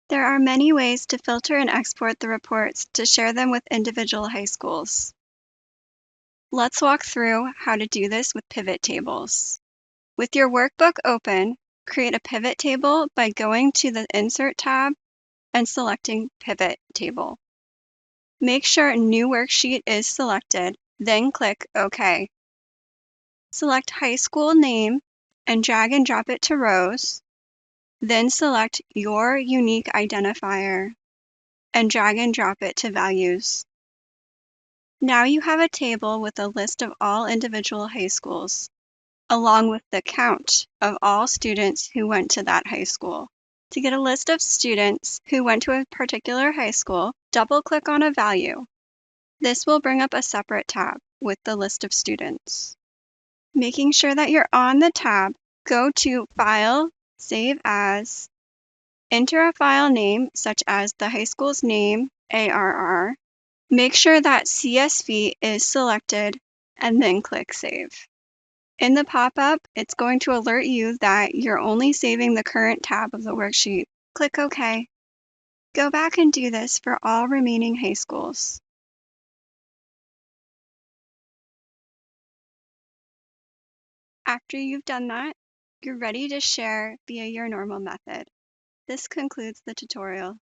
There are many ways to filter and export the reports to share them with individual high schools. Let's walk through how to do this with pivot tables. With your workbook open, create a pivot table by going to the Insert tab and selecting Pivot Table. Make sure New Worksheet is selected, then click OK. Select high school name and drag and drop it to rows. Then select your unique identifier and drag and drop it to values. Now you have a table with a list of all individual high schools, along with the count of all students who went to that high school. To get a list of students who went to a particular high school, double-click on a value. This will bring up a separate tab with the list of students. Making sure that you're on the tab, go to File, Save As, enter a file name such as the high school's name, ARR. Make sure that CSV is selected and then click Save. In the pop-up, it's going to alert you that you're only saving the current tab of the worksheet. Click OK. Go back and do this for all remaining high schools. After you've done that, you're ready to share via your normal method. This concludes the tutorial.